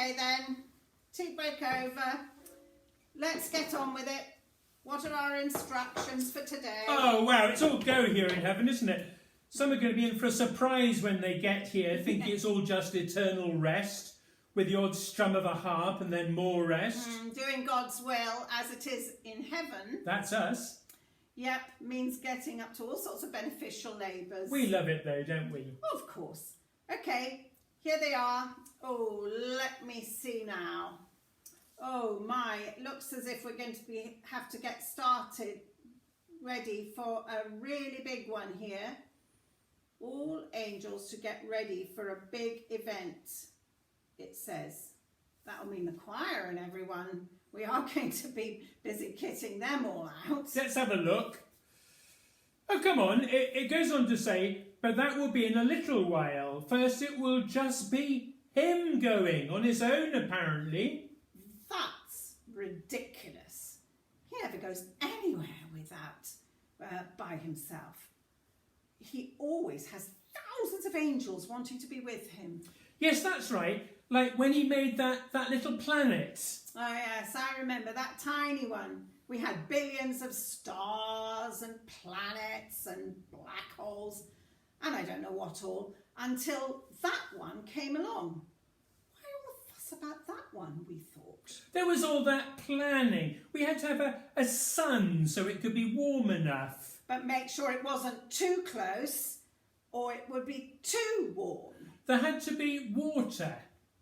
Okay then, tea break over. Let's get on with it. What are our instructions for today? Oh, wow, it's all go here in heaven, isn't it? Some are going to be in for a surprise when they get here, thinking it's all just eternal rest, with the odd strum of a harp and then more rest. Doing God's will as it is in heaven. That's us. Yep, means getting up to all sorts of beneficial labours. We love it though, don't we? Of course. Okay, here they are. Oh, let me see now. Oh my, it looks as if we're going to have to get started, ready for a really big one here. All angels to get ready for a big event, it says. That'll mean the choir and everyone. We are going to be busy kitting them all out. Let's have a look. Oh, come on. It goes on to say, but that will be in a little while. First it will just be him going, on his own apparently. That's ridiculous. He never goes anywhere without by himself. He always has thousands of angels wanting to be with him. Yes, that's right. Like when he made that little planet. Oh yes, I remember that tiny one. We had billions of stars and planets and black holes and I don't know what all, until that one came along. Why all the fuss about that one, we thought? There was all that planning. We had to have a sun so it could be warm enough. But make sure it wasn't too close or it would be too warm. There had to be water.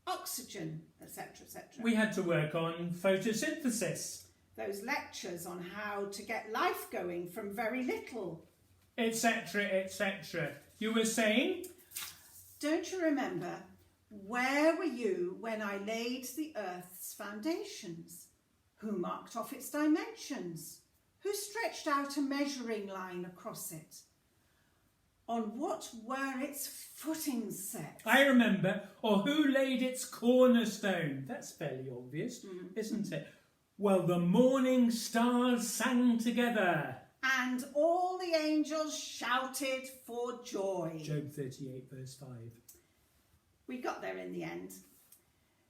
Oxygen, etc., etc. We had to work on photosynthesis. Those lectures on how to get life going from very little. Etc., etc. You were saying? Don't you remember? Where were you when I laid the earth's foundations? Who marked off its dimensions? Who stretched out a measuring line across it? On what were its footings set? I remember. Or who laid its cornerstone? That's fairly obvious, isn't it? Well, the morning stars sang together. And all the angels shouted for joy. Job 38, verse 5. We got there in the end.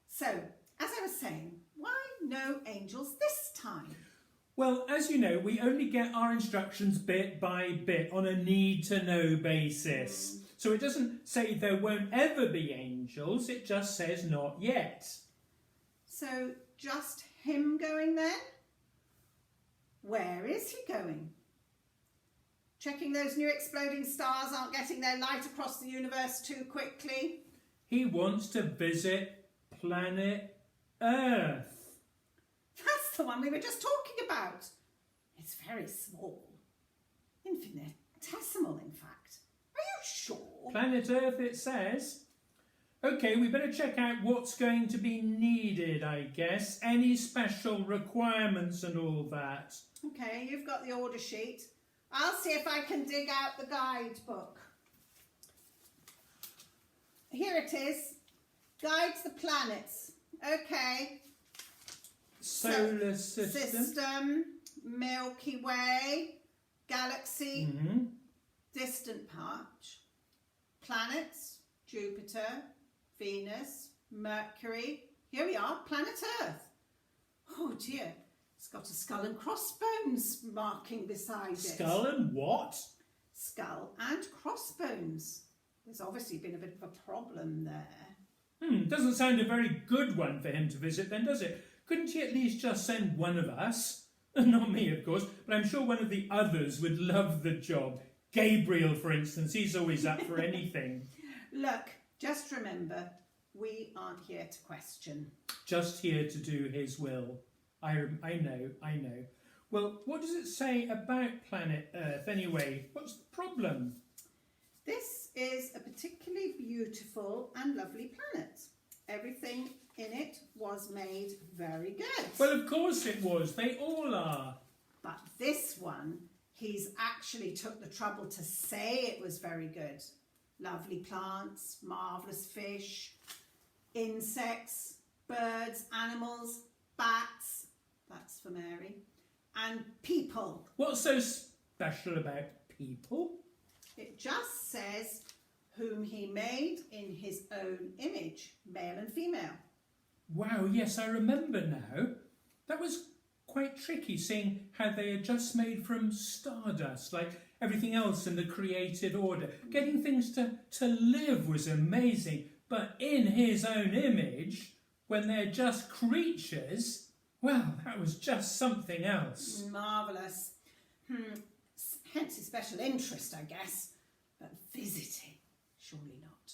So, as I was saying, why no angels this time? Well, as you know, we only get our instructions bit by bit on a need-to-know basis. So it doesn't say there won't ever be angels, it just says not yet. So, just him going then? Where is he going? Checking those new exploding stars aren't getting their light across the universe too quickly? He wants to visit planet Earth. That's the one we were just talking about. It's very small. Infinitesimal, in fact. Are you sure? Planet Earth, it says. OK, we better check out what's going to be needed, I guess. Any special requirements and all that. OK, you've got the order sheet. I'll see if I can dig out the guidebook. Here it is. Guides the planets. OK. Solar system. Milky Way, galaxy, distant patch, planets, Jupiter, Venus, Mercury. Here we are, planet Earth. Oh dear, it's got a skull and crossbones marking beside it. Skull and what? Skull and crossbones. There's obviously been a bit of a problem there. Doesn't sound a very good one for him to visit then, does it? Couldn't he at least just send one of us? Not me, of course, but I'm sure one of the others would love the job. Gabriel, for instance, he's always up for anything. Look, just remember, we aren't here to question. Just here to do his will. I know. Well, what does it say about planet Earth anyway? What's the problem? This is a particularly beautiful and lovely planet. Everything in it was made very good. Well, of course it was. They all are. But this one, he's actually took the trouble to say it was very good. Lovely plants, marvellous fish, insects, birds, animals, bats, that's for Mary, and people. What's so special about people? It just says whom he made in his own image, male and female. Wow, yes, I remember now. That was quite tricky, seeing how they are just made from stardust, like everything else in the created order. Getting things to live was amazing, but in his own image, when they're just creatures, well, that was just something else. Marvellous. Hence his special interest, I guess. But visiting, surely not.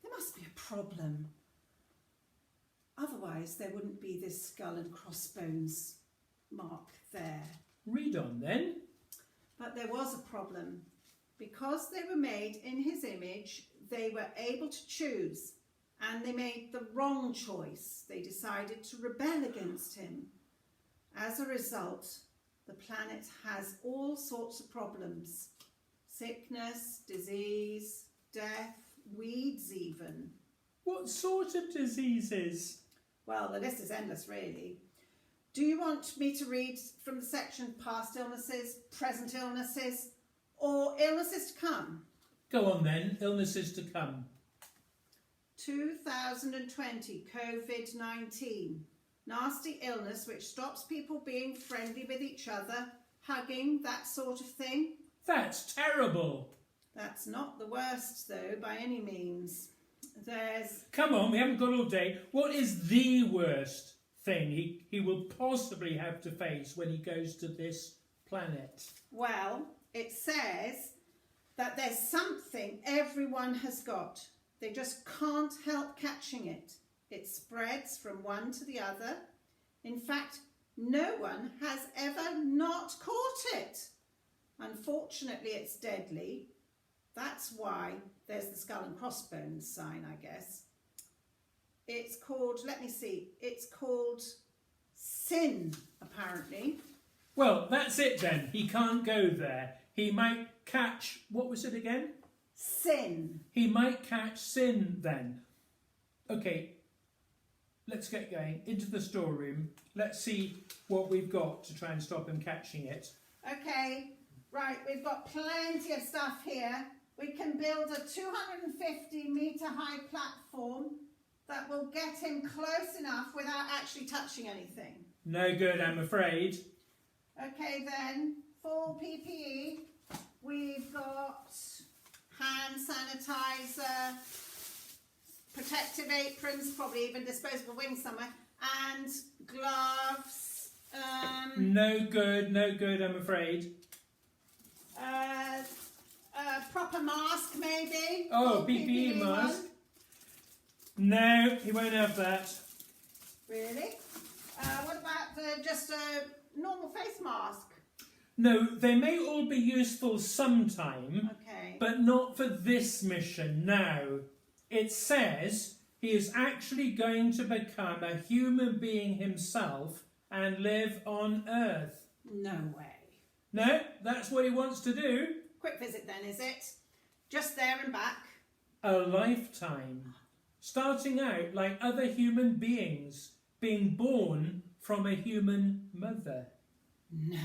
There must be a problem. Otherwise, there wouldn't be this skull and crossbones mark there. Read on then. But there was a problem. Because they were made in his image, they were able to choose, and they made the wrong choice. They decided to rebel against him. As a result, the planet has all sorts of problems. Sickness, disease, death, weeds even. What sort of diseases? Well, the list is endless, really. Do you want me to read from the section past illnesses, present illnesses, or illnesses to come? Go on then, illnesses to come. 2020, COVID-19. Nasty illness which stops people being friendly with each other, hugging, that sort of thing. That's terrible. That's not the worst, though, by any means. There's... Come on, we haven't got all day. What is the worst thing he will possibly have to face when he goes to this planet? Well, it says that there's something everyone has got. They just can't help catching it. It spreads from one to the other. In fact, no one has ever not caught it. Unfortunately, it's deadly. That's why there's the skull and crossbones sign, I guess. It's called, let me see, it's called sin, apparently. Well, that's it then. He can't go there. He might catch, what was it again? Sin. He might catch sin then. Okay, let's get going. Into the storeroom. Let's see what we've got to try and stop him catching it. Okay, right, we've got plenty of stuff here. We can build a 250-metre high platform that will get him close enough without actually touching anything. No good, I'm afraid. Okay then, full PPE. We've got hand sanitizer, protective aprons, probably even disposable wings somewhere, and gloves. No good, I'm afraid. A proper mask maybe. Oh, Full PPE mask. one. No, he won't have that. Really? What about just a normal face mask? No, they may all be useful sometime, Okay. but not for this mission now. It says he is actually going to become a human being himself and live on Earth. No way. No, that's what he wants to do. Quick visit then, is it? Just there and back? A lifetime. Starting out like other human beings, being born from a human mother. No.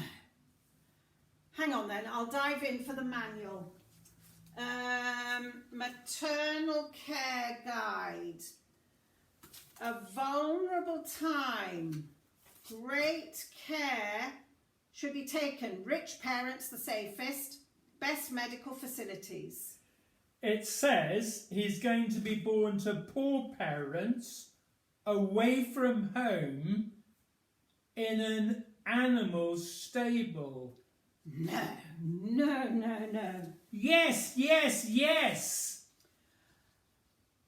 Hang on then, I'll dive in for the manual. Maternal care guide. A vulnerable time. Great care should be taken. Rich parents the safest. Best medical facilities. It says he's going to be born to poor parents, away from home, in an animal stable. No. Yes, yes, yes!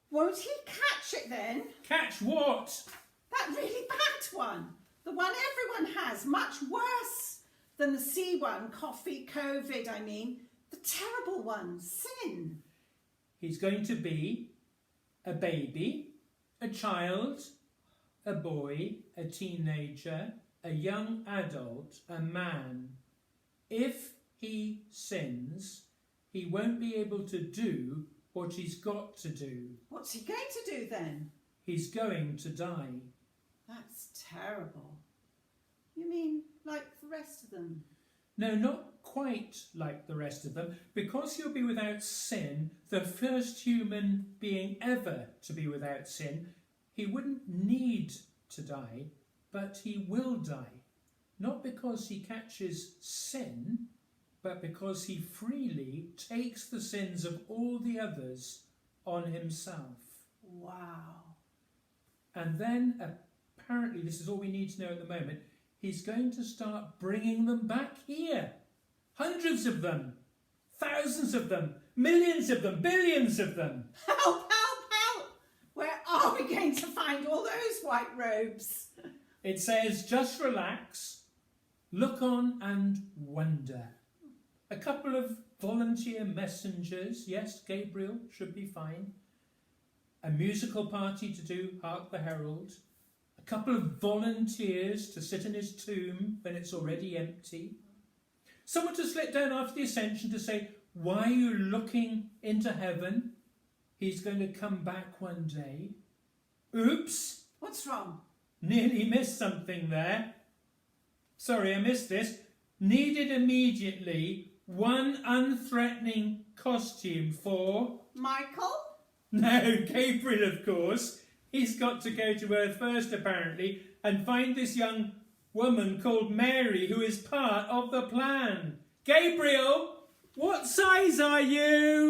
Won't he catch it then? Catch what? That really bad one. The one everyone has, much worse than the C one, coffee, COVID, I mean. The terrible one, sin. He's going to be a baby, a child, a boy, a teenager, a young adult, a man. If he sins, he won't be able to do what he's got to do. What's he going to do then? He's going to die. That's terrible. You mean like the rest of them? No, not quite like the rest of them. Because he'll be without sin, the first human being ever to be without sin, he wouldn't need to die, but he will die. Not because he catches sin, but because he freely takes the sins of all the others on himself. Wow. And then, apparently, this is all we need to know at the moment, he's going to start bringing them back here. Hundreds of them, thousands of them, millions of them, billions of them. Help, help, help! Where are we going to find all those white robes? It says, just relax, look on and wonder. A couple of volunteer messengers, yes, Gabriel should be fine. A musical party to do Hark the Herald. A couple of volunteers to sit in his tomb when it's already empty. Someone to slip down after the ascension to say, why are you looking into heaven? He's going to come back one day. Oops! What's wrong? Nearly missed something there. Sorry, I missed this. Needed immediately one unthreatening costume for... Michael? No, Gabriel, of course. He's got to go to Earth first, apparently, and find this young woman called Mary, who is part of the plan. Gabriel, what size are you?